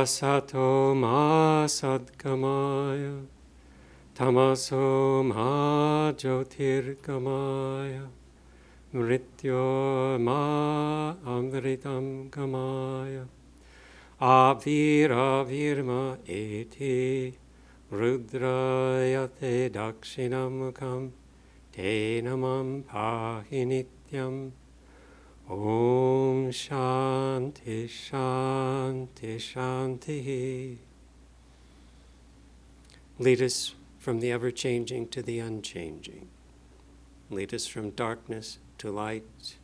Asato ma sadgamaya, tamaso ma jyotirgamaya, mrityo ma amritam gamaya, avirma eti, rudrayate dakshinamukam, te namam pahi nityam. Om Shanti Shanti Shanti. Lead us from the ever-changing to the unchanging. Lead us from darkness to light.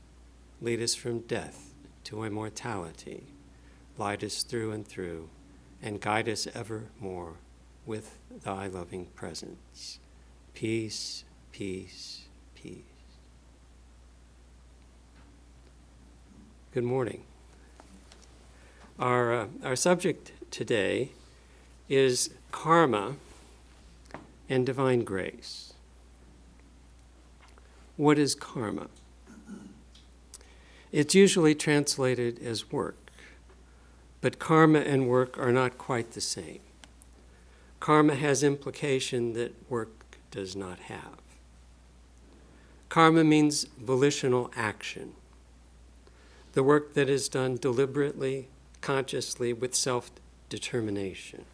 Lead us from death to immortality. Light us through and through, and guide us evermore with thy loving presence. Peace, peace, peace. Good morning. Our subject today is karma and divine grace. What is karma? It's usually translated as work, but karma and work are not quite the same. Karma has implication that work does not have. Karma means volitional action. The work that is done deliberately, consciously, with self-determination.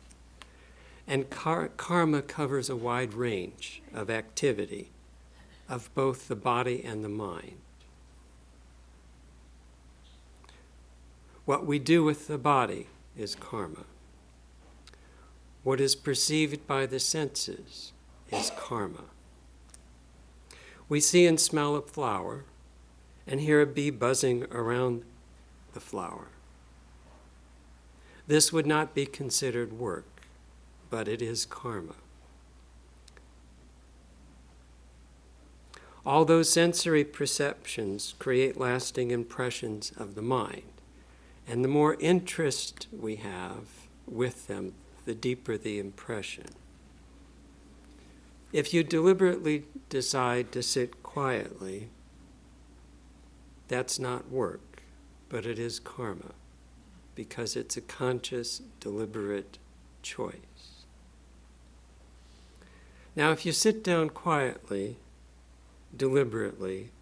And karma covers a wide range of activity of both the body and the mind. What we do with the body is karma. What is perceived by the senses is karma. We see and smell a flower, and hear a bee buzzing around the flower. This would not be considered work, but it is karma. All those sensory perceptions create lasting impressions of the mind, and the more interest we have with them, the deeper the impression. If you deliberately decide to sit quietly, that's not work, but it is karma, because it's a conscious, deliberate choice. Now, if you sit down quietly, deliberately,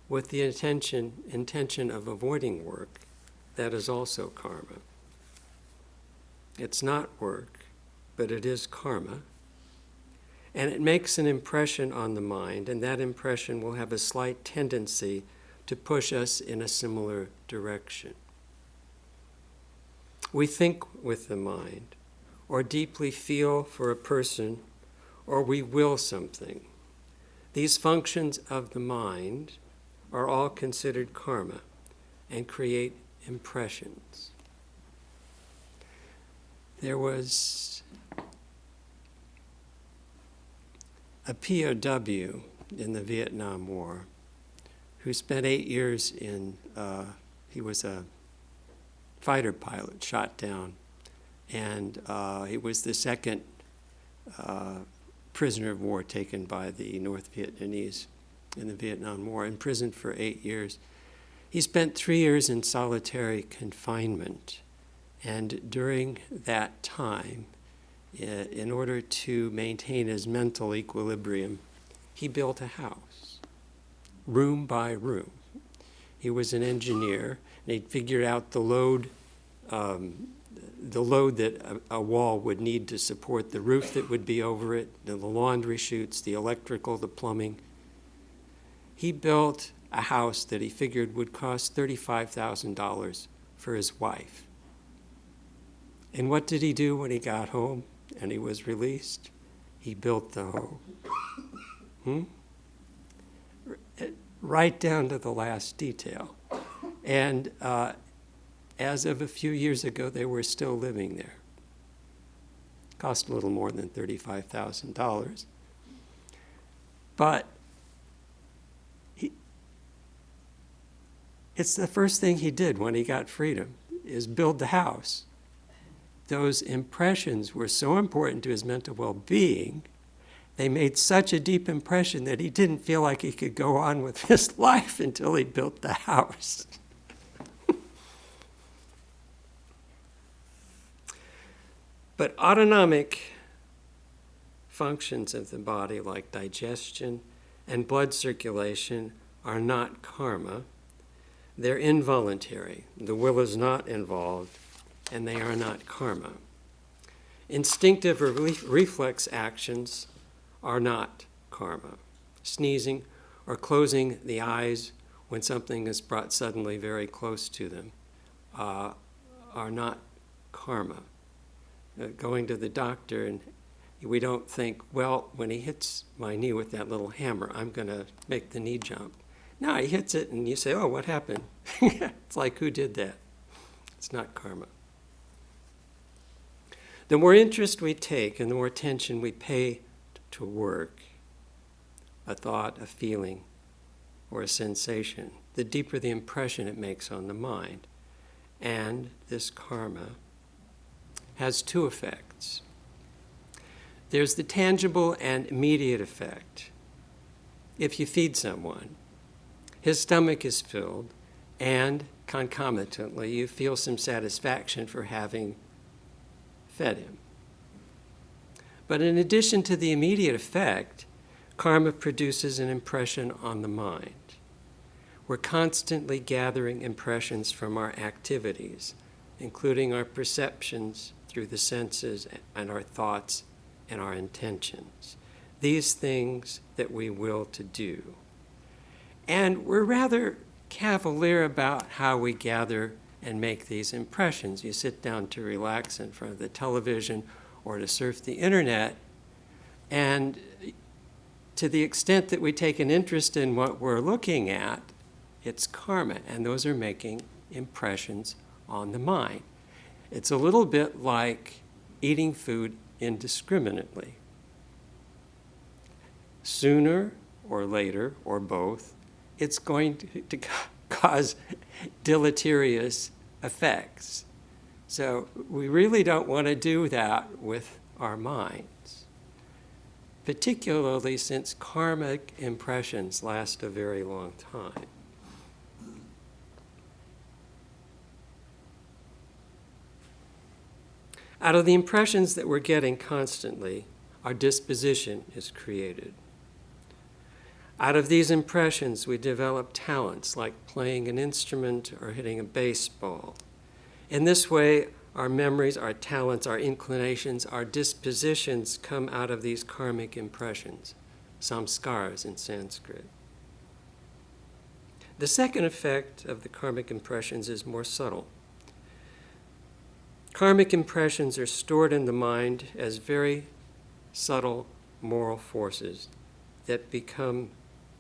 with the intention of avoiding work, that is also karma. It's not work, but it is karma, and it makes an impression on the mind, and that impression will have a slight tendency to push us in a similar direction. We think with the mind, or deeply feel for a person, or we will something. These functions of the mind are all considered karma and create impressions. There was a POW in the Vietnam War who spent 8 years he was a fighter pilot, shot down, and he was the second prisoner of war taken by the North Vietnamese in the Vietnam War, imprisoned for 8 years. He spent 3 years in solitary confinement, and during that time, in order to maintain his mental equilibrium, he built a house, room by room. He was an engineer, and he'd figured out the load that a wall would need to support the roof that would be over it, the laundry chutes, the electrical, the plumbing. He built a house that he figured would cost $35,000 for his wife. And what did he do when he got home and he was released? He built the home. Right down to the last detail. And as of a few years ago, they were still living there. Cost a little more than $35,000. But it's the first thing he did when he got freedom, is build the house. Those impressions were so important to his mental well-being, they made such a deep impression that he didn't feel like he could go on with his life until he built the house. But autonomic functions of the body, like digestion and blood circulation, are not karma. They're involuntary. The will is not involved, and they are not karma. Instinctive or reflex actions are not karma. Sneezing or closing the eyes when something is brought suddenly very close to them are not karma. Going to the doctor, and we don't think, well, when he hits my knee with that little hammer, I'm going to make the knee jump. No, he hits it, and you say, oh, what happened? It's like, who did that? It's not karma. The more interest we take and the more attention we pay to work, a thought, a feeling, or a sensation, the deeper the impression it makes on the mind. And this karma has two effects. There's the tangible and immediate effect. If you feed someone, his stomach is filled, and concomitantly you feel some satisfaction for having fed him. But in addition to the immediate effect, karma produces an impression on the mind. We're constantly gathering impressions from our activities, including our perceptions through the senses and our thoughts and our intentions. These things that we will to do. And we're rather cavalier about how we gather and make these impressions. You sit down to relax in front of the television or to surf the internet, and to the extent that we take an interest in what we're looking at, it's karma, and those are making impressions on the mind. It's a little bit like eating food indiscriminately. Sooner or later, or both, it's going to cause deleterious effects. So we really don't want to do that with our minds, particularly since karmic impressions last a very long time. Out of the impressions that we're getting constantly, our disposition is created. Out of these impressions, we develop talents like playing an instrument or hitting a baseball. In this way, our memories, our talents, our inclinations, our dispositions come out of these karmic impressions, samskaras in Sanskrit. The second effect of the karmic impressions is more subtle. Karmic impressions are stored in the mind as very subtle moral forces that become,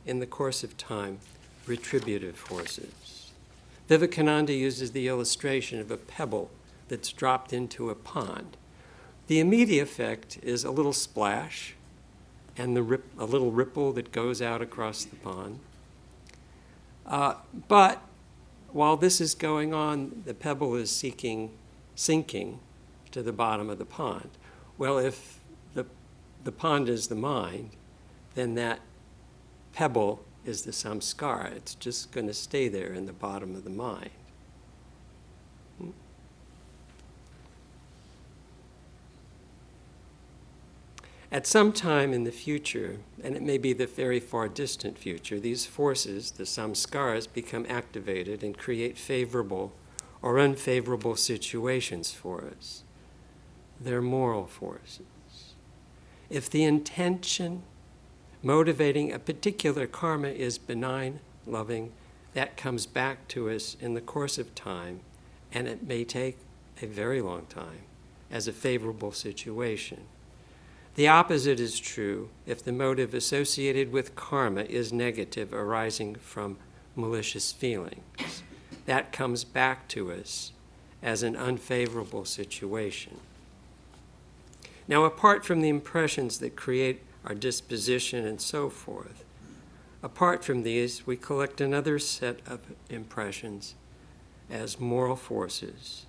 in the course of time, retributive forces. Vivekananda uses the illustration of a pebble that's dropped into a pond. The immediate effect is a little splash and a little ripple that goes out across the pond. But while this is going on, the pebble is sinking to the bottom of the pond. Well, if the pond is the mind, then that pebble is the samskara. It's just going to stay there in the bottom of the mind. At some time in the future, and it may be the very far distant future, these forces, the samskaras, become activated and create favorable or unfavorable situations for us. They're moral forces. If the intention motivating a particular karma is benign, loving, that comes back to us in the course of time, and it may take a very long time, as a favorable situation. The opposite is true if the motive associated with karma is negative, arising from malicious feelings. That comes back to us as an unfavorable situation. Now, apart from the impressions that create our disposition and so forth, apart from these, we collect another set of impressions as moral forces.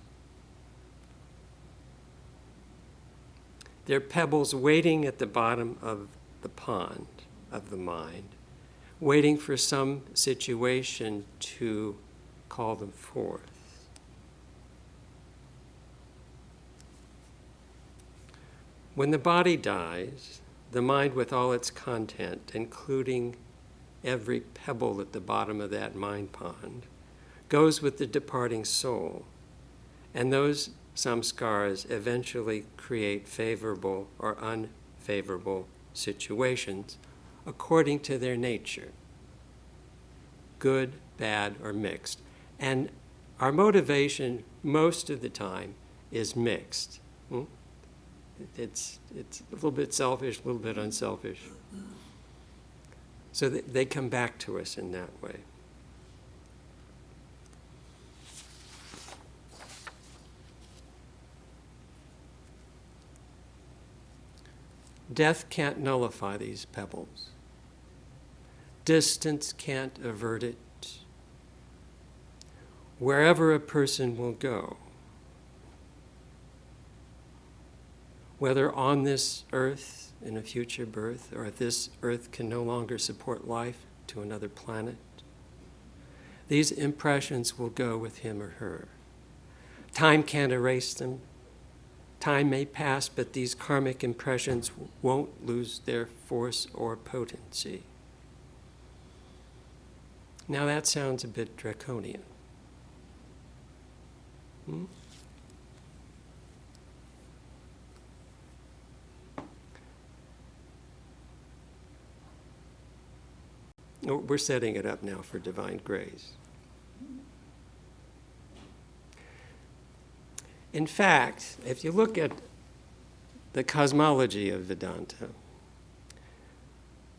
They're pebbles waiting at the bottom of the pond of the mind, waiting for some situation to call them forth. When the body dies, the mind with all its content, including every pebble at the bottom of that mind pond, goes with the departing soul, and those samskaras eventually create favorable or unfavorable situations according to their nature, good, bad, or mixed. And our motivation most of the time is mixed. It's a little bit selfish, a little bit unselfish. So they come back to us in that way. Death can't nullify these pebbles. Distance can't avert it. Wherever a person will go, whether on this earth in a future birth, or if this earth can no longer support life to another planet, these impressions will go with him or her. Time can't erase them. Time may pass, but these karmic impressions won't lose their force or potency. Now that sounds a bit draconian. We're setting it up now for divine grace. In fact, if you look at the cosmology of Vedanta,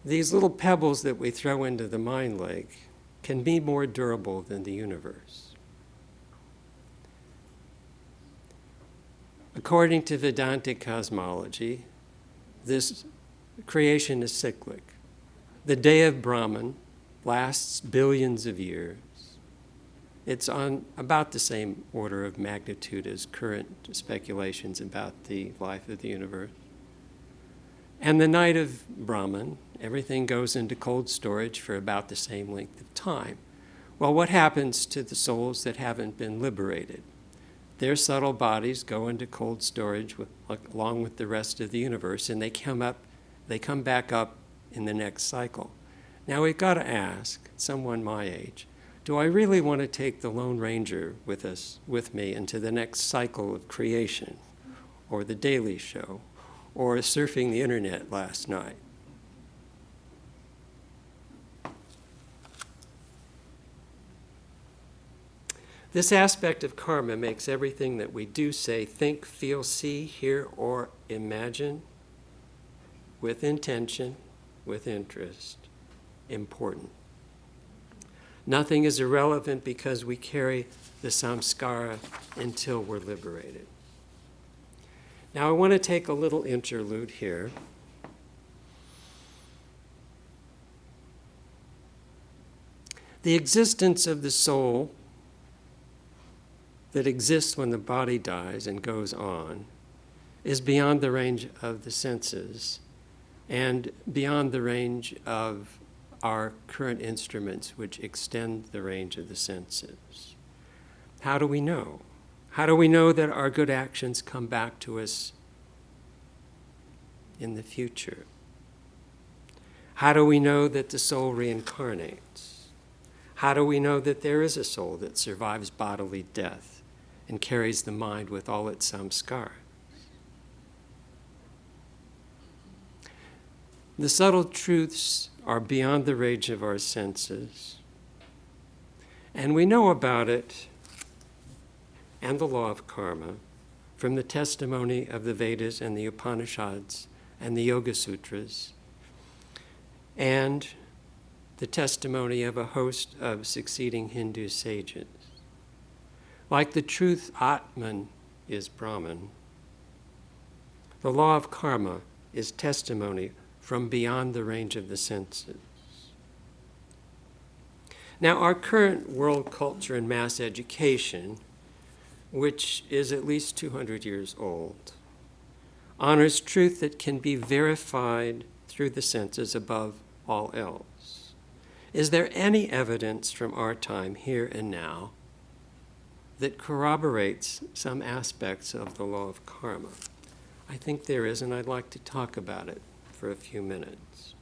these little pebbles that we throw into the mind lake can be more durable than the universe. According to Vedantic cosmology, this creation is cyclic. The day of Brahman lasts billions of years. It's on about the same order of magnitude as current speculations about the life of the universe. And the night of Brahman, everything goes into cold storage for about the same length of time. Well, what happens to the souls that haven't been liberated? Their subtle bodies go into cold storage along with the rest of the universe, and they come back up in the next cycle. Now we've got to ask someone my age, do I really want to take the Lone Ranger with me into the next cycle of creation, or the Daily Show, or surfing the internet last night? This aspect of karma makes everything that we do, say, think, feel, see, hear, or imagine with intention, with interest, important. Nothing is irrelevant because we carry the samskara until we're liberated. Now I want to take a little interlude here. The existence of the soul that exists when the body dies and goes on is beyond the range of the senses and beyond the range of our current instruments, which extend the range of the senses. How do we know? How do we know that our good actions come back to us in the future? How do we know that the soul reincarnates? How do we know that there is a soul that survives bodily death and carries the mind with all its samskara? The subtle truths are beyond the range of our senses, and we know about it and the law of karma from the testimony of the Vedas and the Upanishads and the Yoga Sutras, and the testimony of a host of succeeding Hindu sages. Like the truth Atman is Brahman, the law of karma is testimony from beyond the range of the senses. Now, our current world culture and mass education, which is at least 200 years old, honors truth that can be verified through the senses above all else. Is there any evidence from our time here and now that corroborates some aspects of the law of karma? I think there is, and I'd like to talk about it for a few minutes.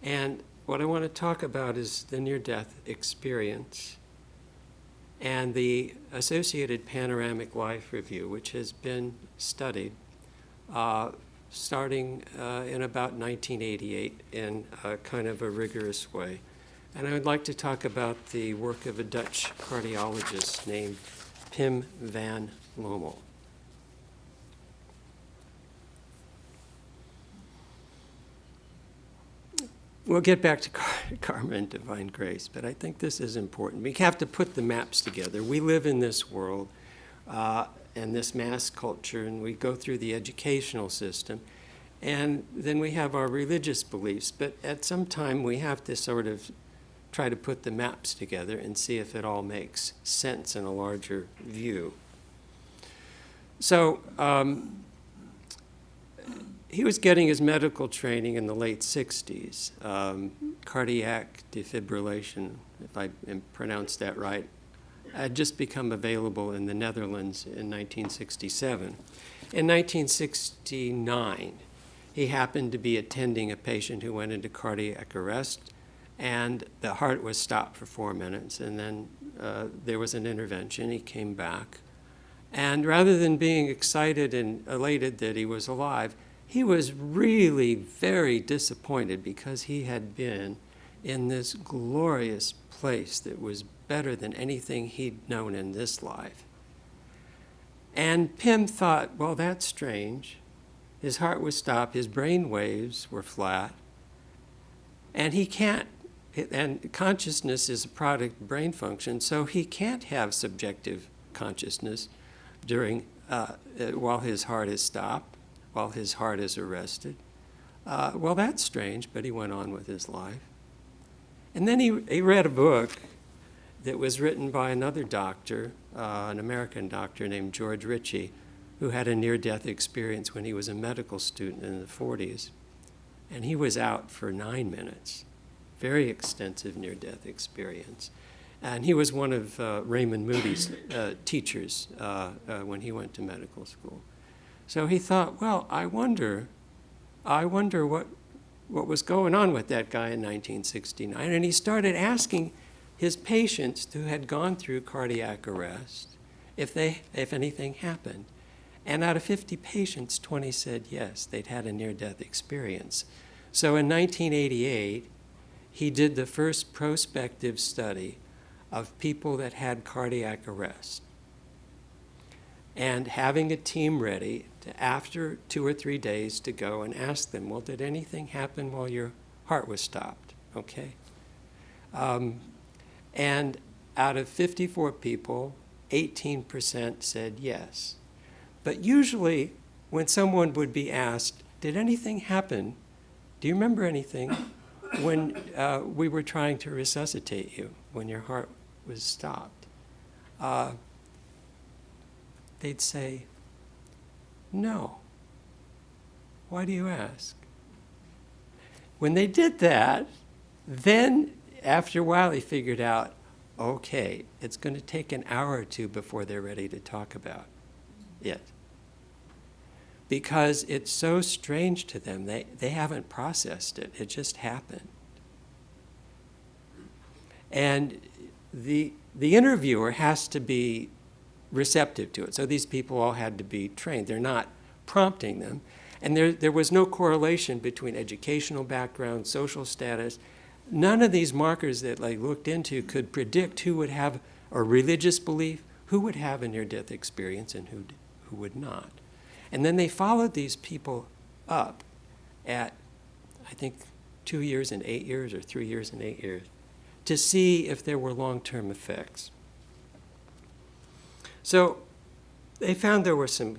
And what I want to talk about is the near-death experience and the associated panoramic life review, which has been studied starting in about 1988 in a kind of a rigorous way. And I would like to talk about the work of a Dutch cardiologist named Pim van Lommel. We'll get back to karma and divine grace, but I think this is important. We have to put the maps together. We live in this world and this mass culture, and we go through the educational system, and then we have our religious beliefs. But at some time, we have to sort of try to put the maps together and see if it all makes sense in a larger view. So, he was getting his medical training in the late 60s, cardiac defibrillation, if I pronounced that right, had just become available in the Netherlands in 1967. In 1969, he happened to be attending a patient who went into cardiac arrest, and the heart was stopped for 4 minutes, and then there was an intervention. He came back, and rather than being excited and elated that he was alive, he was really very disappointed because he had been in this glorious place that was better than anything he'd known in this life. And Pim thought, well, that's strange. His heart was stopped, his brain waves were flat, and he can't, and consciousness is a product of brain function, so he can't have subjective consciousness during, while his heart is stopped, while his heart is arrested. Well, that's strange, but he went on with his life. And then he read a book that was written by another doctor, an American doctor named George Ritchie, who had a near-death experience when he was a medical student in the 40s. And he was out for 9 minutes, very extensive near-death experience. And he was one of Raymond Moody's teachers when he went to medical school. So he thought, well, I wonder what was going on with that guy in 1969. And he started asking his patients who had gone through cardiac arrest if anything happened. And out of 50 patients, 20 said yes, they'd had a near-death experience. So in 1988, he did the first prospective study of people that had cardiac arrest. And having a team ready after 2 or 3 days to go and ask them, well, did anything happen while your heart was stopped? Okay. And out of 54 people, 18% said yes. But usually when someone would be asked, did anything happen? Do you remember anything when we were trying to resuscitate you, when your heart was stopped? They'd say, no. Why do you ask? When they did that, then after a while he figured out, okay, it's going to take an hour or two before they're ready to talk about it. Because it's so strange to them, they haven't processed it. It just happened. And the interviewer has to be receptive to it. So these people all had to be trained. They're not prompting them. And there was no correlation between educational background, social status. None of these markers that I looked into could predict who would have a religious belief, who would have a near-death experience, and who would not. And then they followed these people up at, I think, 2 years and 8 years or 3 years and 8 years to see if there were long-term effects. So they found there were some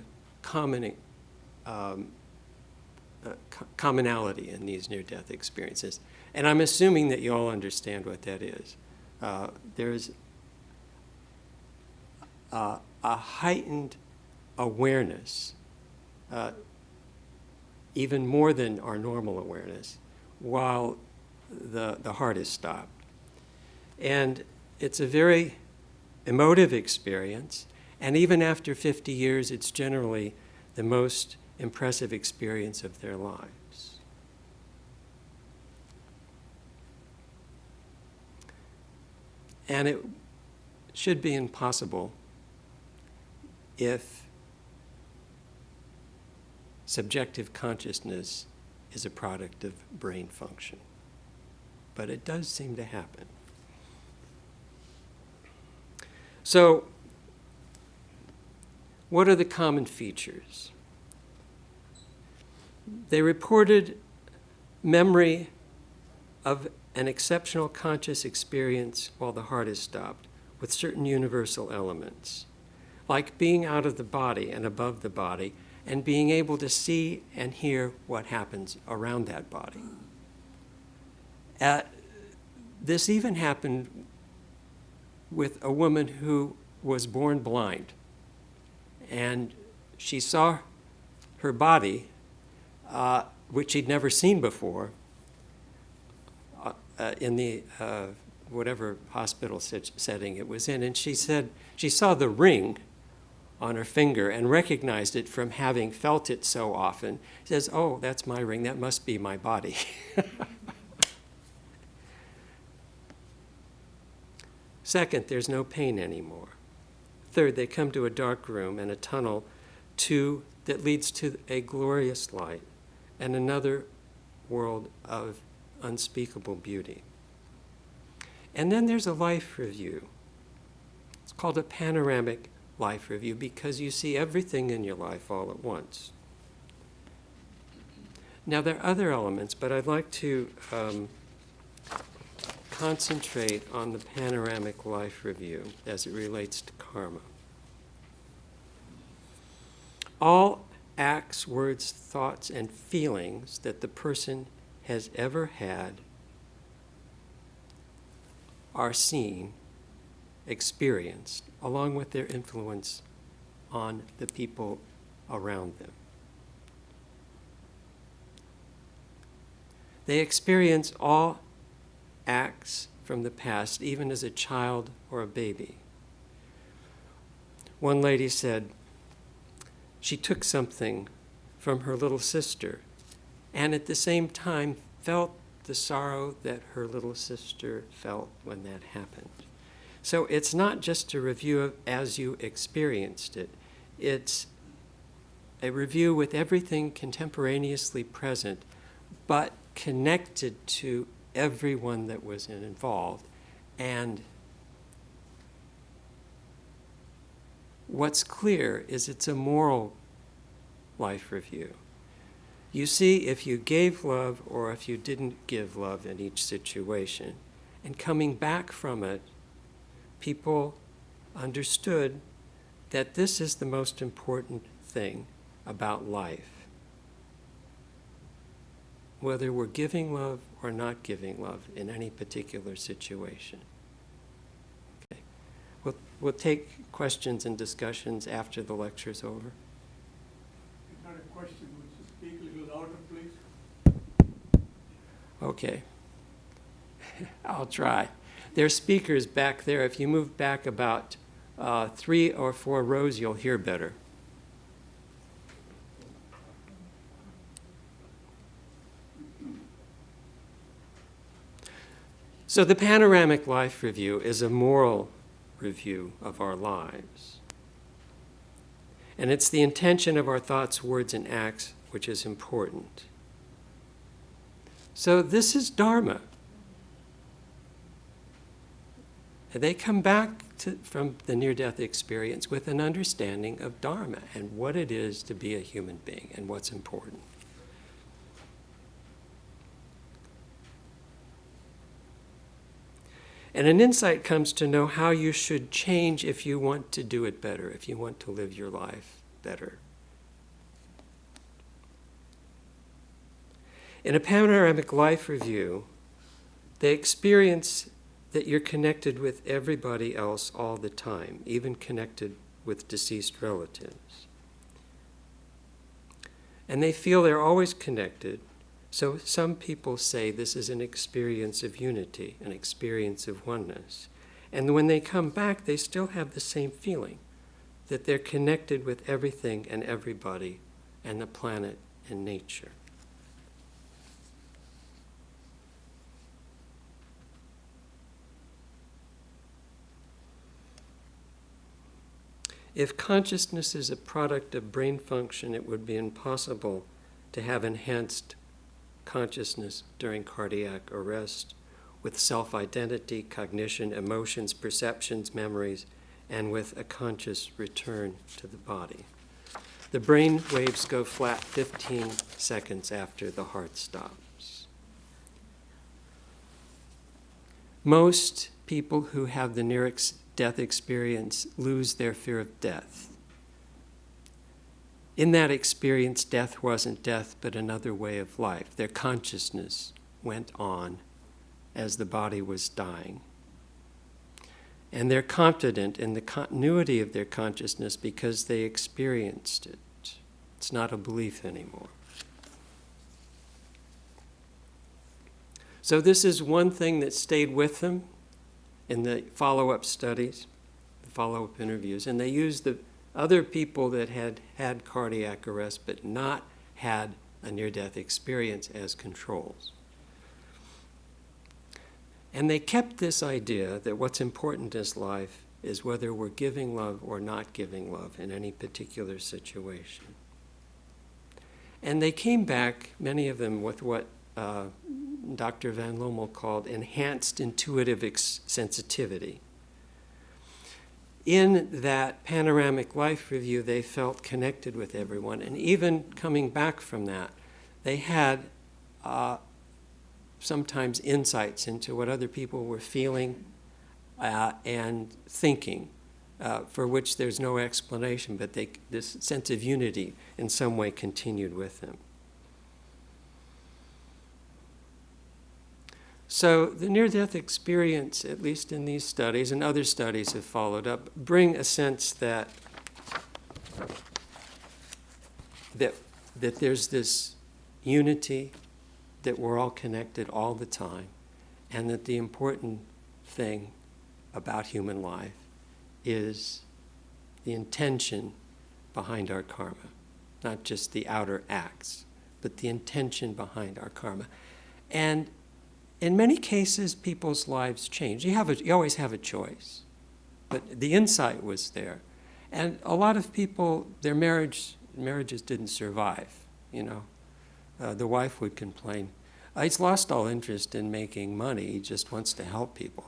commonality in these near-death experiences. And I'm assuming that you all understand what that is. There's a heightened awareness, even more than our normal awareness, while the heart is stopped. And it's a very emotive experience. And even after 50 years, it's generally the most impressive experience of their lives. And it should be impossible if subjective consciousness is a product of brain function. But it does seem to happen. So, what are the common features? They reported memory of an exceptional conscious experience while the heart is stopped, with certain universal elements, like being out of the body and above the body, and being able to see and hear what happens around that body. This even happened with a woman who was born blind, and she saw her body, which she'd never seen before, in the whatever hospital setting it was in, and she said she saw the ring on her finger and recognized it from having felt it so often. She says, "Oh, that's my ring, that must be my body." Second, there's no pain anymore. Third, they come to a dark room and a tunnel that leads to a glorious light and another world of unspeakable beauty. And then there's a life review. It's called a panoramic life review because you see everything in your life all at once. Now, there are other elements, but I'd like to concentrate on the panoramic life review as it relates to karma. All acts, words, thoughts, and feelings that the person has ever had are seen, experienced, along with their influence on the people around them. They experience all acts from the past, even as a child or a baby. One lady said she took something from her little sister and at the same time felt the sorrow that her little sister felt when that happened. So it's not just a review of as you experienced it. It's a review with everything contemporaneously present, but connected to everyone that was involved. And what's clear is it's a moral life review. You see if you gave love or if you didn't give love in each situation. And coming back from it, people understood that this is the most important thing about life. Whether we're giving love or not giving love in any particular situation. Okay. We'll take questions and discussions after the lecture's over. Not a question, would you speak a little louder, please? Okay. I'll try. There are speakers back there. If you move back about 3 or 4 rows, you'll hear better. So the panoramic life review is a moral review of our lives. And it's the intention of our thoughts, words, and acts which is important. So this is Dharma. And they come back from the near-death experience with an understanding of Dharma and what it is to be a human being and what's important. And an insight comes to know how you should change if you want to do it better, if you want to live your life better. In a panoramic life review, they experience that you're connected with everybody else all the time, even connected with deceased relatives. And they feel they're always connected. So some people say this is an experience of unity, an experience of oneness. And when they come back, they still have the same feeling, that they're connected with everything and everybody and the planet and nature. If consciousness is a product of brain function, it would be impossible to have enhanced consciousness during cardiac arrest, with self-identity, cognition, emotions, perceptions, memories, and with a conscious return to the body. The brain waves go flat 15 seconds after the heart stops. Most people who have the near-death experience lose their fear of death. In that experience, death wasn't death, but another way of life. Their consciousness went on as the body was dying. And they're confident in the continuity of their consciousness because they experienced it. It's not a belief anymore. So this is one thing that stayed with them in the follow-up studies, the follow-up interviews, and they used the other people that had had cardiac arrest but not had a near-death experience as controls. And they kept this idea that what's important in life is whether we're giving love or not giving love in any particular situation. And they came back, many of them, with what Dr. Van Lommel called enhanced intuitive sensitivity. In that panoramic life review, they felt connected with everyone. And even coming back from that, they had sometimes insights into what other people were feeling and thinking, for which there's no explanation, but this sense of unity in some way continued with them. So the near-death experience, at least in these studies, and other studies have followed up, bring a sense that there's this unity, that we're all connected all the time, and that the important thing about human life is the intention behind our karma, not just the outer acts, but the intention behind our karma. And in many cases, people's lives change. You always have a choice, but the insight was there. And a lot of people, their marriages didn't survive, you know. The wife would complain, he's lost all interest in making money, he just wants to help people.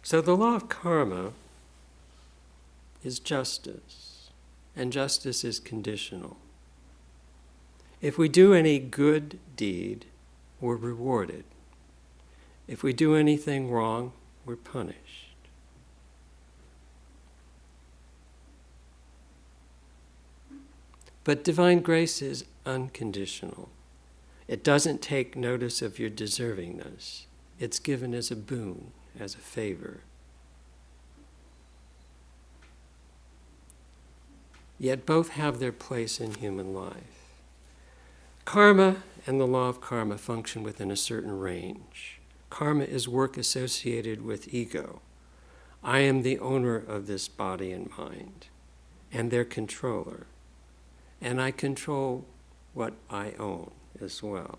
So the law of karma is justice, and justice is conditional. If we do any good deed, we're rewarded. If we do anything wrong, we're punished. But divine grace is unconditional. It doesn't take notice of your deservingness. It's given as a boon, as a favor. Yet both have their place in human life. Karma and the law of karma function within a certain range. Karma is work associated with ego. I am the owner of this body and mind, and their controller. And I control what I own as well.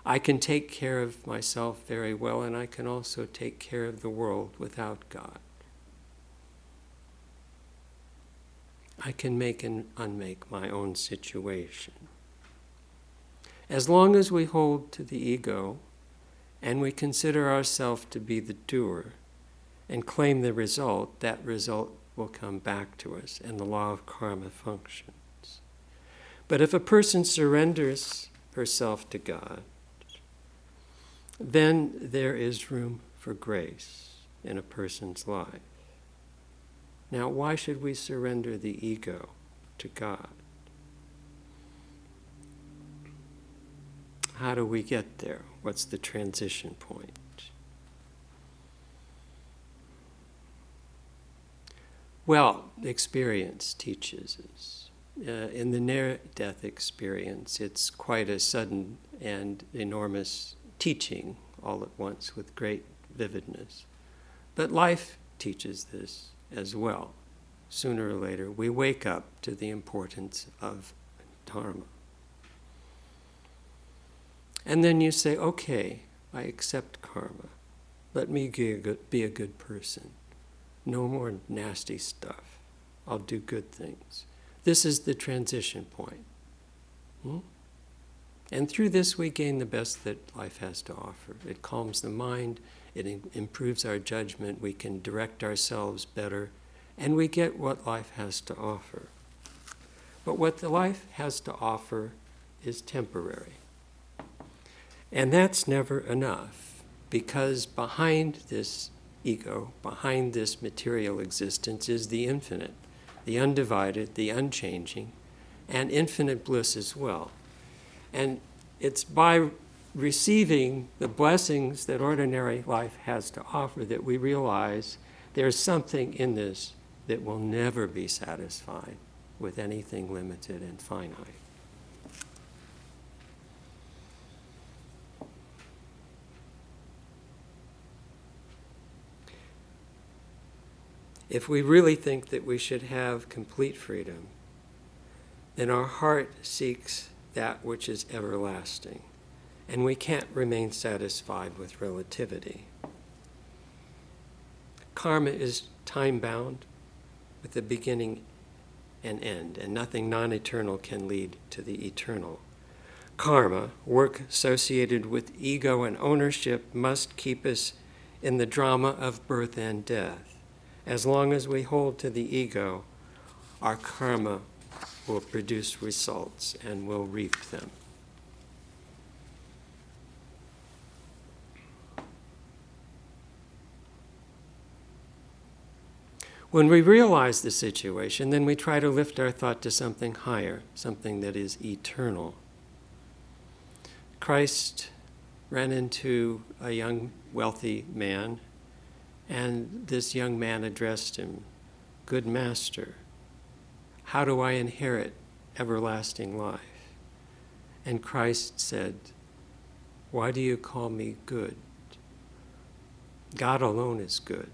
I can take care of myself very well, and I can also take care of the world without God. I can make and unmake my own situation. As long as we hold to the ego and we consider ourselves to be the doer and claim the result, that result will come back to us, and the law of karma functions. But if a person surrenders herself to God, then there is room for grace in a person's life. Now, why should we surrender the ego to God? How do we get there? What's the transition point? Well, experience teaches us in the near-death experience, it's quite a sudden and enormous teaching all at once with great vividness. But life teaches this as well. Sooner or later, we wake up to the importance of dharma. And then you say, okay, I accept karma. Let me be a good person. No more nasty stuff. I'll do good things. This is the transition point. And through this, we gain the best that life has to offer. It calms the mind. It improves our judgment. We can direct ourselves better. And we get what life has to offer. But what the life has to offer is temporary. And that's never enough, because behind this ego, behind this material existence, is the infinite, the undivided, the unchanging, and infinite bliss as well. And it's by receiving the blessings that ordinary life has to offer that we realize there's something in this that will never be satisfied with anything limited and finite. If we really think that we should have complete freedom, then our heart seeks that which is everlasting, and we can't remain satisfied with relativity. Karma is time-bound, with a beginning and end, and nothing non-eternal can lead to the eternal. Karma, work associated with ego and ownership, must keep us in the drama of birth and death. As long as we hold to the ego, our karma will produce results and we'll reap them. When we realize the situation, then we try to lift our thought to something higher, something that is eternal. Christ ran into a young, wealthy man, and this young man addressed him, "Good master, how do I inherit everlasting life?" And Christ said, "Why do you call me good? God alone is good,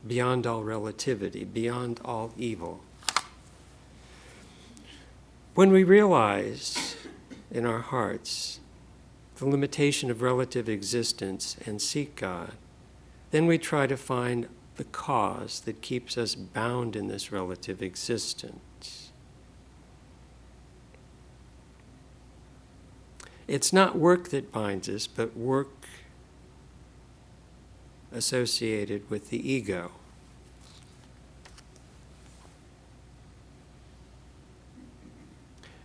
beyond all relativity, beyond all evil." When we realize in our hearts the limitation of relative existence and seek God, then we try to find the cause that keeps us bound in this relative existence. It's not work that binds us, but work associated with the ego.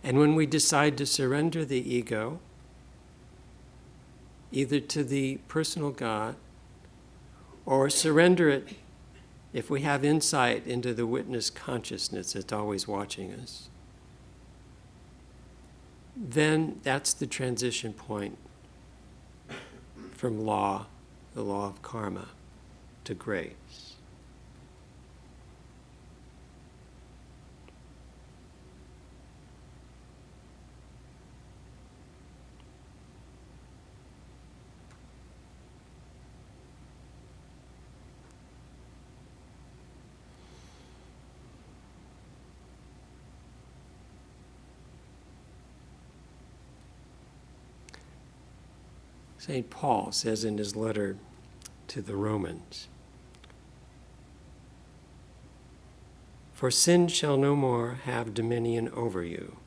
And when we decide to surrender the ego, either to the personal God, or surrender it if we have insight into the witness consciousness that's always watching us, then that's the transition point from law, the law of karma, to grace. St. Paul says in his letter to the Romans, "For sin shall no more have dominion over you,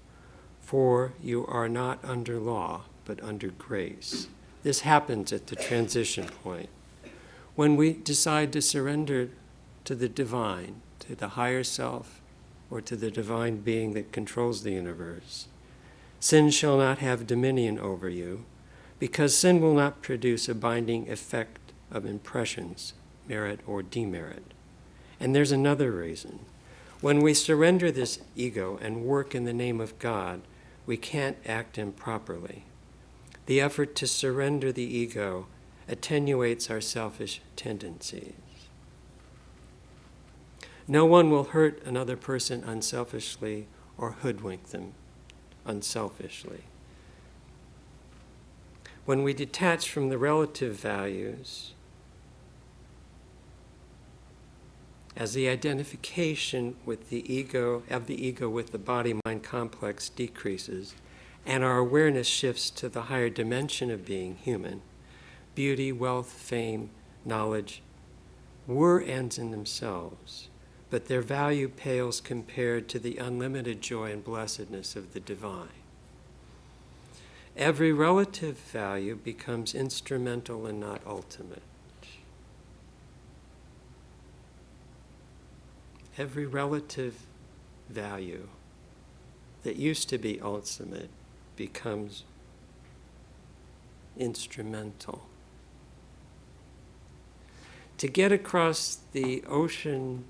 for you are not under law, but under grace." This happens at the transition point. When we decide to surrender to the divine, to the higher self, or to the divine being that controls the universe, sin shall not have dominion over you, because sin will not produce a binding effect of impressions, merit or demerit. And there's another reason. When we surrender this ego and work in the name of God, we can't act improperly. The effort to surrender the ego attenuates our selfish tendencies. No one will hurt another person unselfishly or hoodwink them unselfishly. When we detach from the relative values, as the identification with the ego, with the body-mind complex decreases, and our awareness shifts to the higher dimension of being human, beauty, wealth, fame, knowledge were ends in themselves, but their value pales compared to the unlimited joy and blessedness of the divine. Every relative value becomes instrumental and not ultimate. Every relative value that used to be ultimate becomes instrumental. To get across the ocean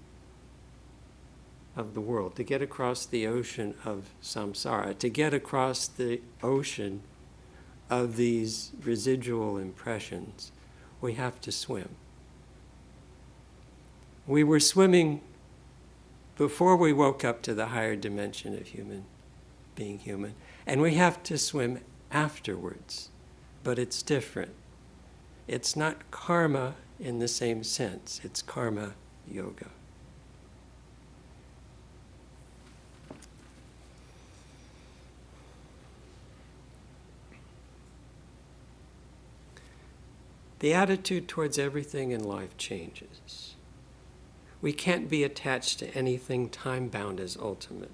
of the world, to get across the ocean of samsara, to get across the ocean of these residual impressions, we have to swim. We were swimming before we woke up to the higher dimension of being human, and we have to swim afterwards, but it's different. It's not karma in the same sense, it's karma yoga. The attitude towards everything in life changes. We can't be attached to anything time-bound as ultimate.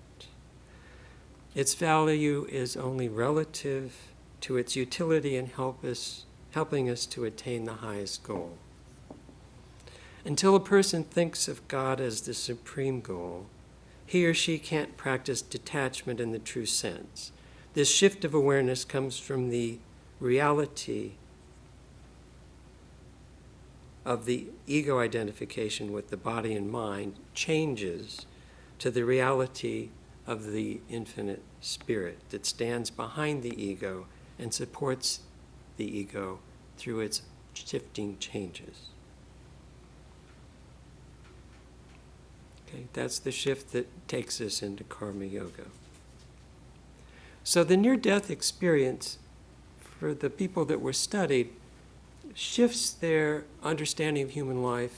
Its value is only relative to its utility and helping us to attain the highest goal. Until a person thinks of God as the supreme goal, he or she can't practice detachment in the true sense. This shift of awareness comes from the reality of the ego identification with the body and mind changes to the reality of the infinite spirit that stands behind the ego and supports the ego through its shifting changes. Okay, that's the shift that takes us into karma yoga. So the near-death experience for the people that were studied shifts their understanding of human life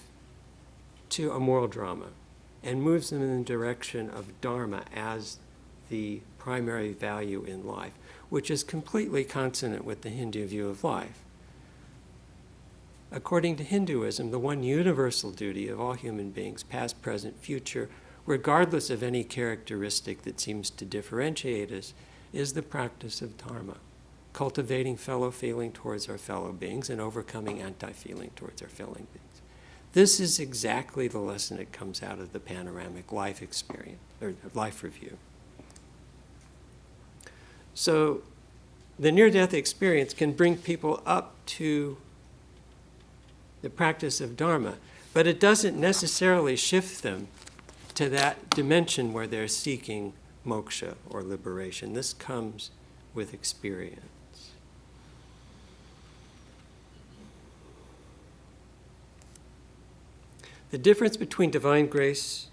to a moral drama and moves them in the direction of dharma as the primary value in life, which is completely consonant with the Hindu view of life. According to Hinduism, the one universal duty of all human beings, past, present, future, regardless of any characteristic that seems to differentiate us, is the practice of dharma. Cultivating fellow feeling towards our fellow beings and overcoming anti-feeling towards our fellow beings. This is exactly the lesson that comes out of the panoramic life experience, or life review. So the near-death experience can bring people up to the practice of dharma, but it doesn't necessarily shift them to that dimension where they're seeking moksha or liberation. This comes with experience. The difference between divine grace,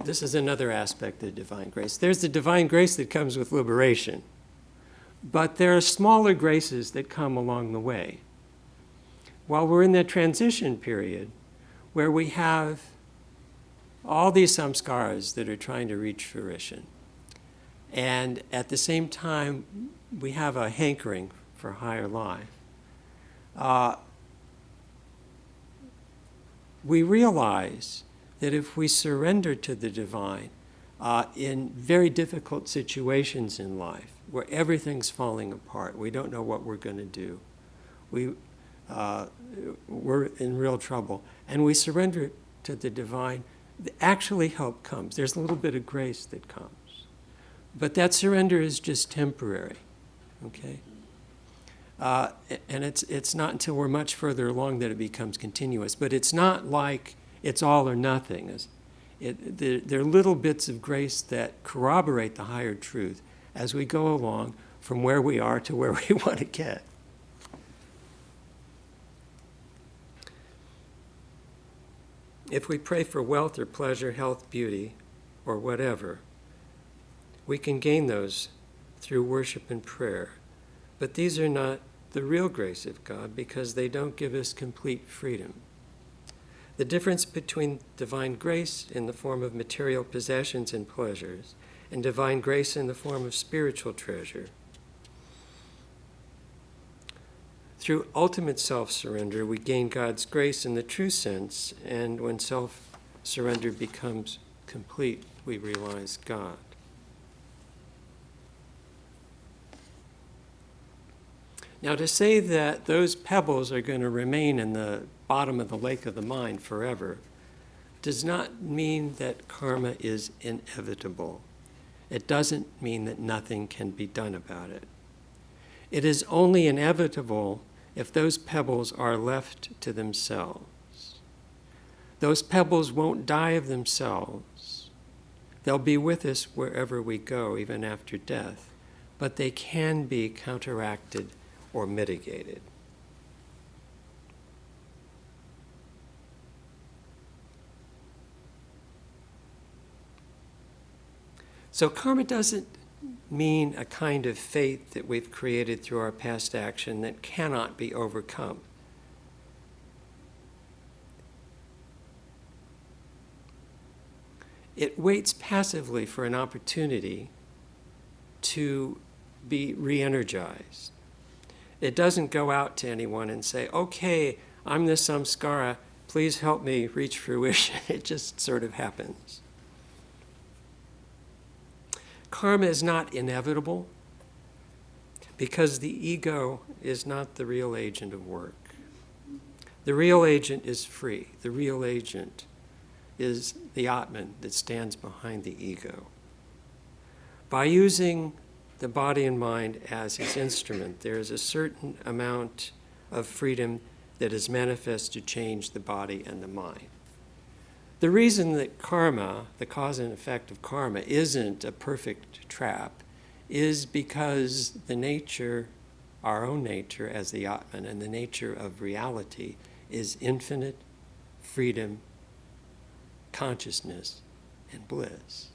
this is another aspect of divine grace. There's the divine grace that comes with liberation, but there are smaller graces that come along the way. While we're in that transition period where we have all these samskaras that are trying to reach fruition, and at the same time we have a hankering for higher life, we realize that if we surrender to the divine in very difficult situations in life, where everything's falling apart, we don't know what we're going to do, we're in real trouble, and we surrender to the divine, actually help comes. There's a little bit of grace that comes. But that surrender is just temporary, okay? And it's not until we're much further along that it becomes continuous. But it's not like it's all or nothing. There are little bits of grace that corroborate the higher truth as we go along from where we are to where we want to get. If we pray for wealth or pleasure, health, beauty, or whatever. We can gain those through worship and prayer, but these are not the real grace of God because they don't give us complete freedom. The difference between divine grace in the form of material possessions and pleasures and divine grace in the form of spiritual treasure. Through ultimate self-surrender, we gain God's grace in the true sense, and when self-surrender becomes complete, we realize God. Now, to say that those pebbles are going to remain in the bottom of the lake of the mind forever does not mean that karma is inevitable. It doesn't mean that nothing can be done about it. It is only inevitable if those pebbles are left to themselves. Those pebbles won't die of themselves. They'll be with us wherever we go, even after death, but they can be counteracted or mitigated. So karma doesn't mean a kind of fate that we've created through our past action that cannot be overcome. It waits passively for an opportunity to be re-energized. It doesn't go out to anyone and say, okay, I'm the samskara, please help me reach fruition. It just sort of happens. Karma is not inevitable because the ego is not the real agent of work. The real agent is free. The real agent is the Atman that stands behind the ego. By using the body and mind as his instrument, there is a certain amount of freedom that is manifest to change the body and the mind. The reason that karma, the cause and effect of karma, isn't a perfect trap is because the nature, our own nature as the Atman, and the nature of reality is infinite freedom, consciousness, and bliss.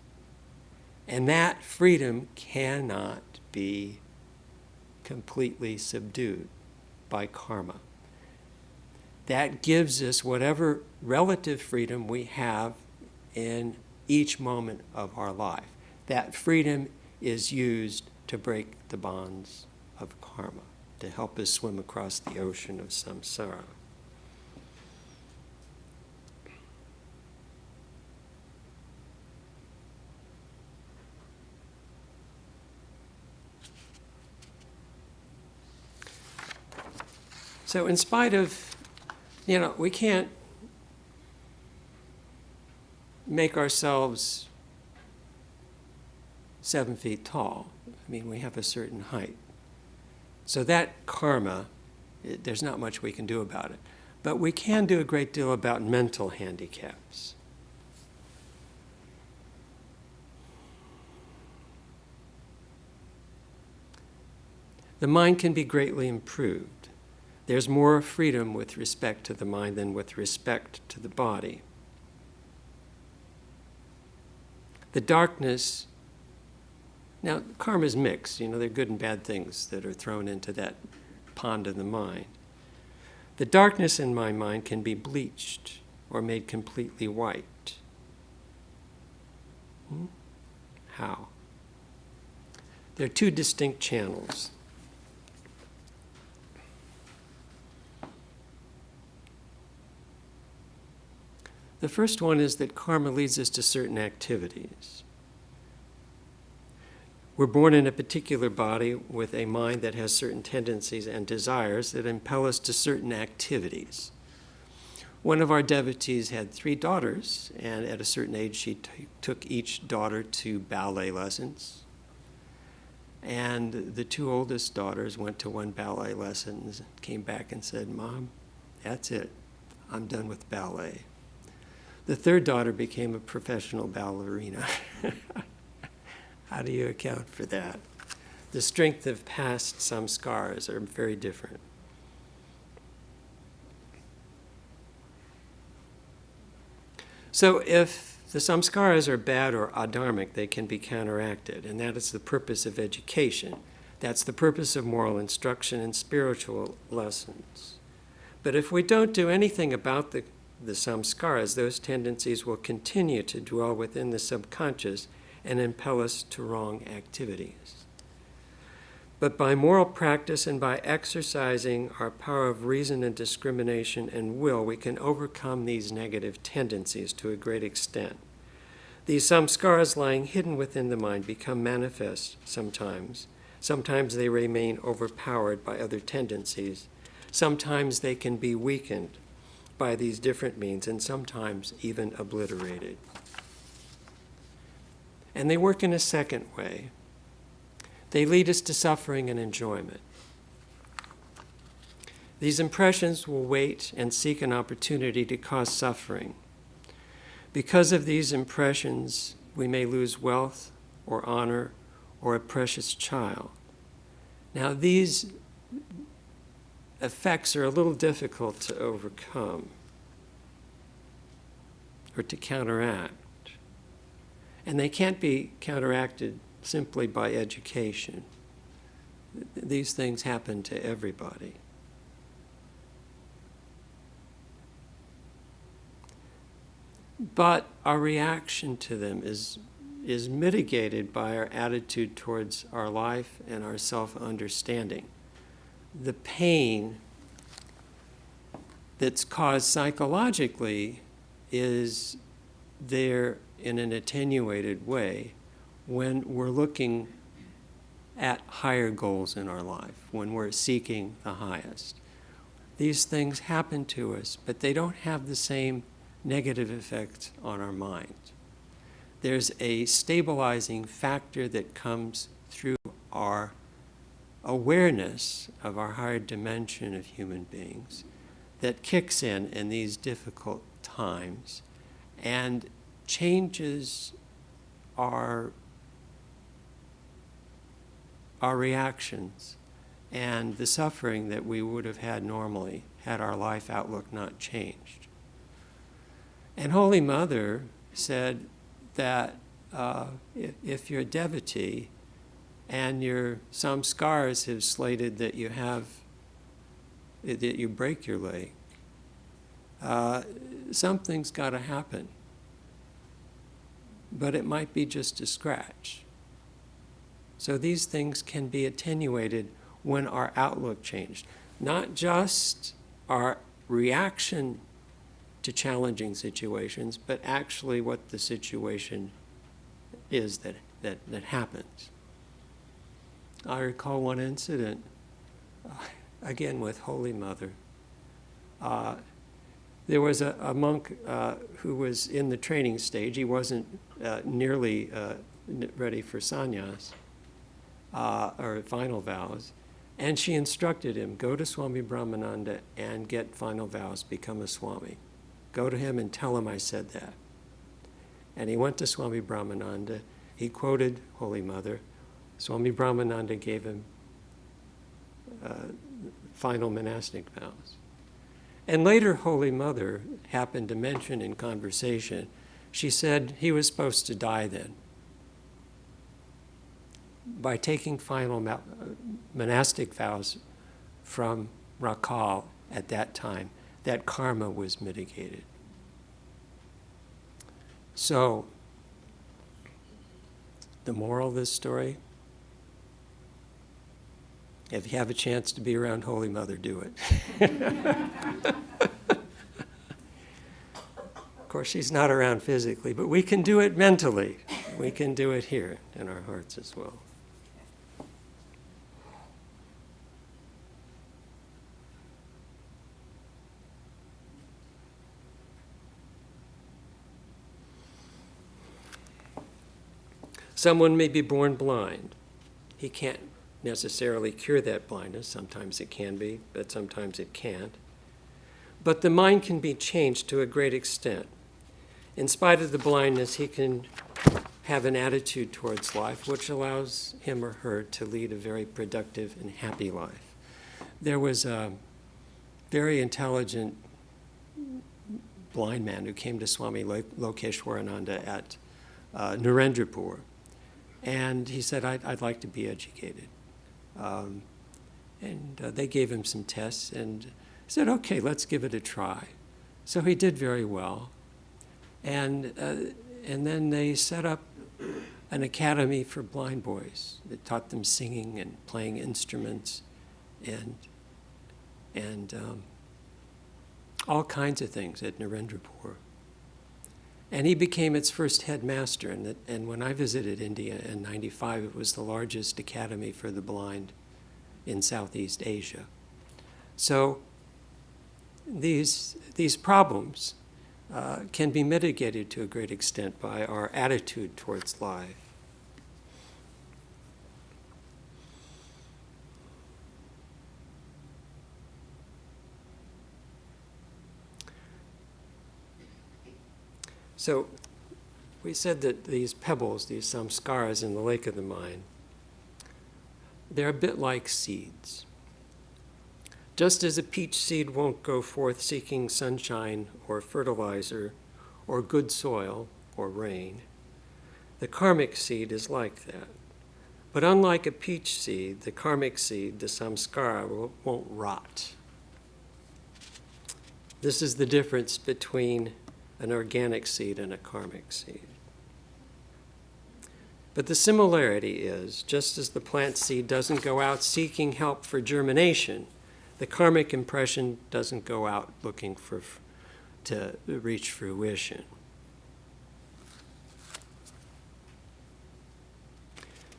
And that freedom cannot be completely subdued by karma. That gives us whatever relative freedom we have in each moment of our life. That freedom is used to break the bonds of karma, to help us swim across the ocean of samsara. So in spite of, we can't make ourselves 7 feet tall. I mean, we have a certain height. So that karma, there's not much we can do about it. But we can do a great deal about mental handicaps. The mind can be greatly improved. There's more freedom with respect to the mind than with respect to the body. The darkness, now karma is mixed, there are good and bad things that are thrown into that pond of the mind. The darkness in my mind can be bleached or made completely white. How? There are 2 distinct channels. The first one is that karma leads us to certain activities. We're born in a particular body with a mind that has certain tendencies and desires that impel us to certain activities. One of our devotees had 3 daughters, and at a certain age she took each daughter to ballet lessons. And the 2 oldest daughters went to one ballet lesson and came back and said, "Mom, that's it. I'm done with ballet." The 3rd daughter became a professional ballerina. How do you account for that? The strength of past samskaras are very different. So if the samskaras are bad or adharmic, they can be counteracted, and that is the purpose of education. That's the purpose of moral instruction and spiritual lessons. But if we don't do anything about the samskaras, those tendencies will continue to dwell within the subconscious and impel us to wrong activities. But by moral practice and by exercising our power of reason and discrimination and will, we can overcome these negative tendencies to a great extent. These samskaras lying hidden within the mind become manifest sometimes. Sometimes they remain overpowered by other tendencies. Sometimes they can be weakened by these different means, and sometimes even obliterated. And they work in a second way. They lead us to suffering and enjoyment. These impressions will wait and seek an opportunity to cause suffering. Because of these impressions, we may lose wealth or honor or a precious child. Now, these effects are a little difficult to overcome or to counteract. And they can't be counteracted simply by education. These things happen to everybody. But our reaction to them is mitigated by our attitude towards our life and our self-understanding. The pain that's caused psychologically is there in an attenuated way when we're looking at higher goals in our life, when we're seeking the highest. These things happen to us, but they don't have the same negative effect on our mind. There's a stabilizing factor that comes through our awareness of our higher dimension of human beings that kicks in these difficult times and changes our reactions and the suffering that we would have had normally had our life outlook not changed. And Holy Mother said that if you're a devotee and your samskaras have slated that you break your leg, something's got to happen. But it might be just a scratch. So these things can be attenuated when our outlook changed. Not just our reaction to challenging situations, but actually what the situation is that happens. I recall one incident, again with Holy Mother. There was a monk who was in the training stage. He wasn't nearly ready for sannyas or final vows. And she instructed him, go to Swami Brahmananda and get final vows, become a Swami. Go to him and tell him I said that. And he went to Swami Brahmananda. He quoted Holy Mother. Swami Brahmananda gave him final monastic vows. And later, Holy Mother happened to mention in conversation, she said he was supposed to die then. By taking final monastic vows from Rakal at that time, that karma was mitigated. So, the moral of this story, if you have a chance to be around Holy Mother, do it. Of course, she's not around physically, but we can do it mentally. We can do it here in our hearts as well. Someone may be born blind. He can't necessarily cure that blindness. Sometimes it can be, but sometimes it can't. But the mind can be changed to a great extent. In spite of the blindness, he can have an attitude towards life which allows him or her to lead a very productive and happy life. There was a very intelligent blind man who came to Swami Lokeshwarananda at Narendrapur. And he said, I'd like to be educated. They gave him some tests and said, okay, let's give it a try. So he did very well. And then they set up an academy for blind boys that taught them singing and playing instruments and all kinds of things at Narendrapur. And he became its first headmaster. And when I visited India in '95, it was the largest academy for the blind in Southeast Asia. So these problems can be mitigated to a great extent by our attitude towards life. So we said that these pebbles, these samskaras in the lake of the mind, they're a bit like seeds. Just as a peach seed won't go forth seeking sunshine or fertilizer or good soil or rain, the karmic seed is like that. But unlike a peach seed, the karmic seed, the samskara, won't rot. This is the difference between an organic seed and a karmic seed. But the similarity is, just as the plant seed doesn't go out seeking help for germination, the karmic impression doesn't go out looking to reach fruition.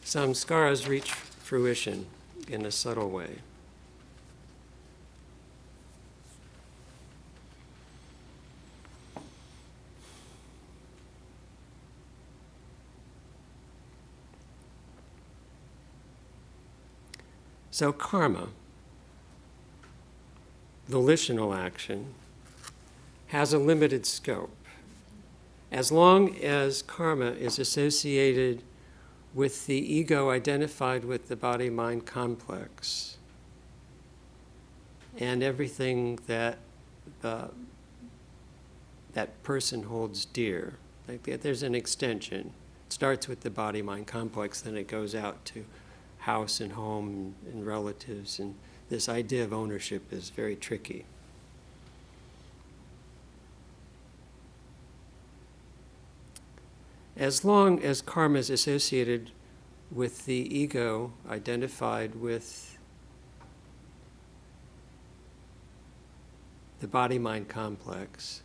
Samskaras reach fruition in a subtle way. So karma, volitional action, has a limited scope. As long as karma is associated with the ego identified with the body-mind complex and everything that that person holds dear, like there's an extension. It starts with the body-mind complex, then it goes out to house and home and relatives, and this idea of ownership is very tricky. As long as karma is associated with the ego identified with the body-mind complex,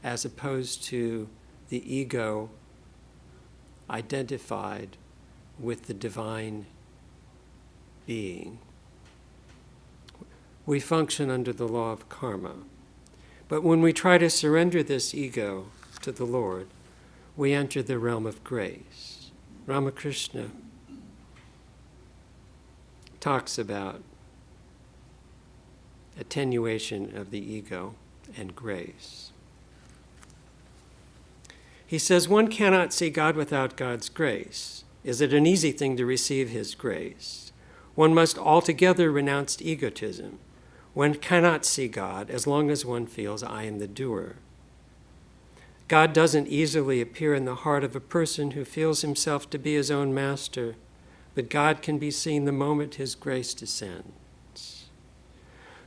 as opposed to the ego identified with the divine being, we function under the law of karma. But when we try to surrender this ego to the Lord, we enter the realm of grace. Ramakrishna talks about attenuation of the ego and grace. He says, one cannot see God without God's grace. Is it an easy thing to receive His grace? One must altogether renounce egotism. One cannot see God as long as one feels, I am the doer. God doesn't easily appear in the heart of a person who feels himself to be his own master, but God can be seen the moment His grace descends.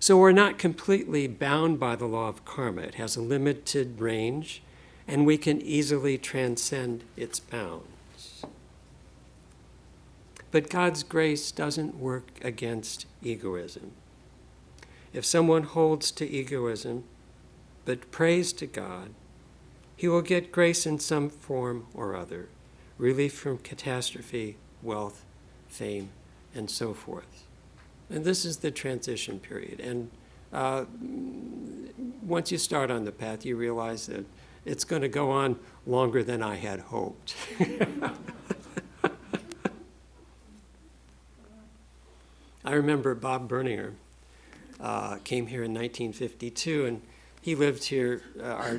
So we're not completely bound by the law of karma. It has a limited range, and we can easily transcend its bounds. But God's grace doesn't work against egoism. If someone holds to egoism but prays to God, he will get grace in some form or other, relief from catastrophe, wealth, fame, and so forth. And this is the transition period. And once you start on the path, you realize that it's going to go on longer than I had hoped. I remember Bob Berninger came here in 1952, and he lived here,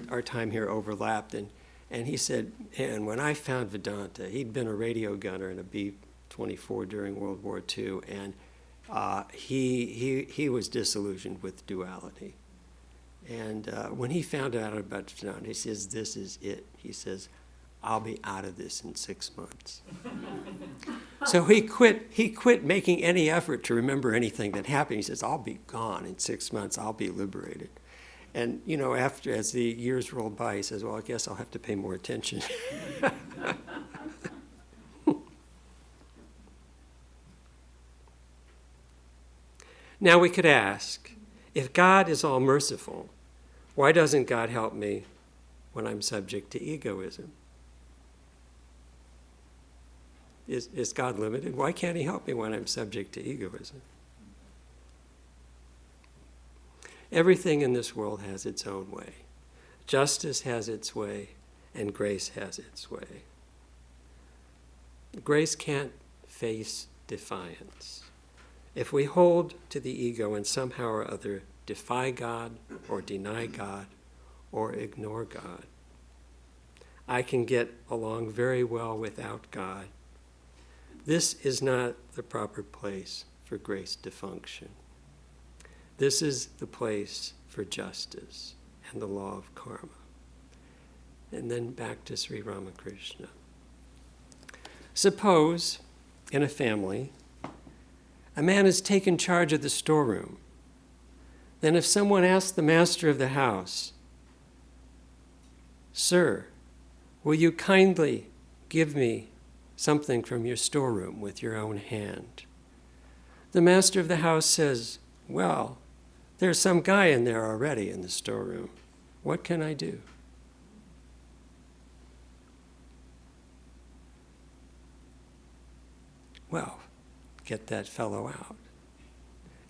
our time here overlapped, and he said, and when I found Vedanta, he'd been a radio gunner in a B-24 during World War II, and he was disillusioned with duality. And when he found out about Vedanta, he says, this is it. He says, I'll be out of this in 6 months. So he quit making any effort to remember anything that happened. He says, I'll be gone in 6 months. I'll be liberated. And, as the years rolled by, he says, well, I guess I'll have to pay more attention. Now we could ask, if God is all merciful, why doesn't God help me when I'm subject to egoism? Is God limited? Why can't he help me when I'm subject to egoism? Everything in this world has its own way. Justice has its way, and grace has its way. Grace can't face defiance. If we hold to the ego and somehow or other defy God or deny God or ignore God, I can get along very well without God. This is not the proper place for grace to function. This is the place for justice and the law of karma. And then back to Sri Ramakrishna. Suppose, in a family, a man has taken charge of the storeroom. Then if someone asks the master of the house, "Sir, will you kindly give me something from your storeroom with your own hand?" The master of the house says, "Well, there's some guy in there already in the storeroom. What can I do?" Well, get that fellow out.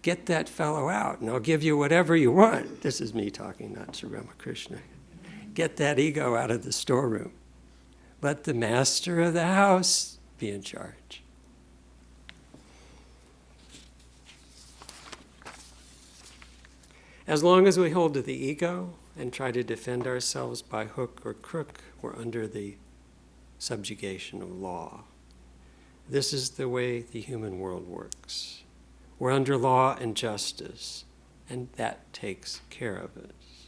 Get that fellow out, and I'll give you whatever you want. This is me talking, not Sri Ramakrishna. Get that ego out of the storeroom. Let the master of the house be in charge. As long as we hold to the ego and try to defend ourselves by hook or crook, we're under the subjugation of law. This is the way the human world works. We're under law and justice, and that takes care of us.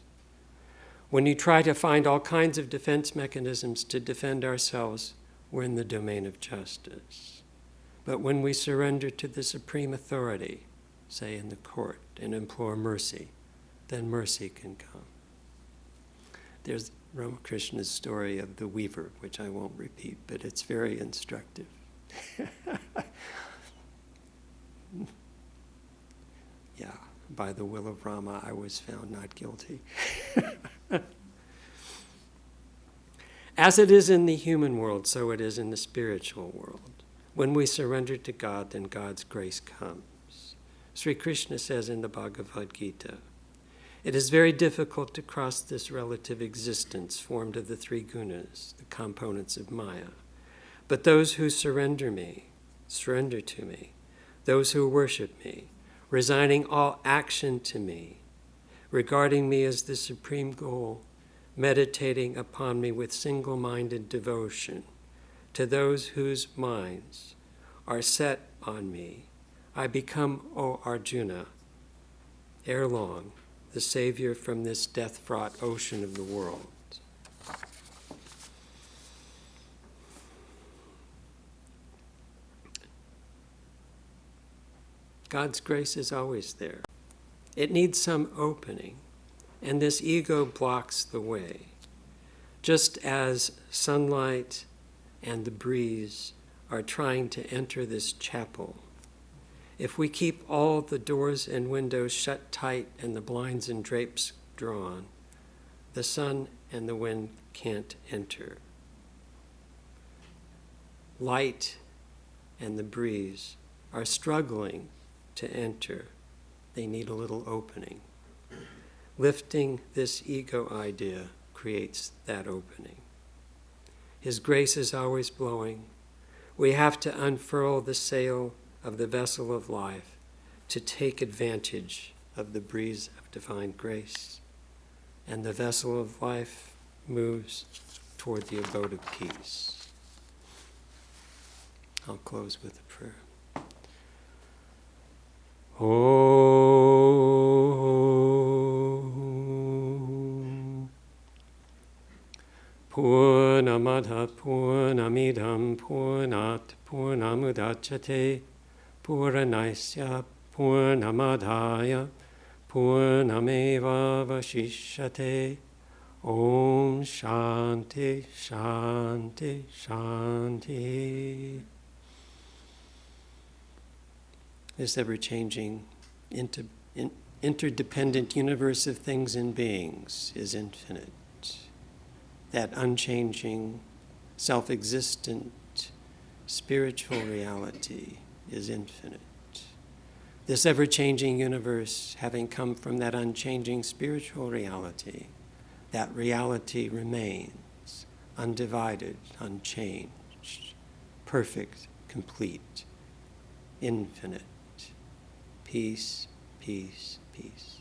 When you try to find all kinds of defense mechanisms to defend ourselves, we're in the domain of justice. But when we surrender to the supreme authority, say in the court, and implore mercy, then mercy can come. There's Ramakrishna's story of the weaver, which I won't repeat, but it's very instructive. Yeah, by the will of Rama, I was found not guilty. As it is in the human world, so it is in the spiritual world. When we surrender to God, then God's grace comes. Sri Krishna says in the Bhagavad Gita, "It is very difficult to cross this relative existence formed of the three gunas, the components of Maya. But those who surrender to me, those who worship me, resigning all action to me, regarding me as the supreme goal, meditating upon me with single-minded devotion, to those whose minds are set on me, I become, O Arjuna, ere long, the savior from this death-fraught ocean of the world." God's grace is always there. It needs some opening, and this ego blocks the way. Just as sunlight and the breeze are trying to enter this chapel, if we keep all the doors and windows shut tight and the blinds and drapes drawn, the sun and the wind can't enter. Light and the breeze are struggling to enter. They need a little opening. Lifting this ego idea creates that opening. His grace is always blowing. We have to unfurl the sail of the vessel of life to take advantage of the breeze of divine grace. And the vessel of life moves toward the abode of peace. I'll close with a prayer. Oh. Purnamada Purnamidam Purnat Purnamudachyate Purnasya Purnamadaya Purnameva Vashishyate. Om Shanti Shanti Shanti. This ever-changing, interdependent universe of things and beings is infinite. That unchanging, self-existent, spiritual reality is infinite. This ever-changing universe, having come from that unchanging spiritual reality, that reality remains undivided, unchanged, perfect, complete, infinite. Peace, peace, peace.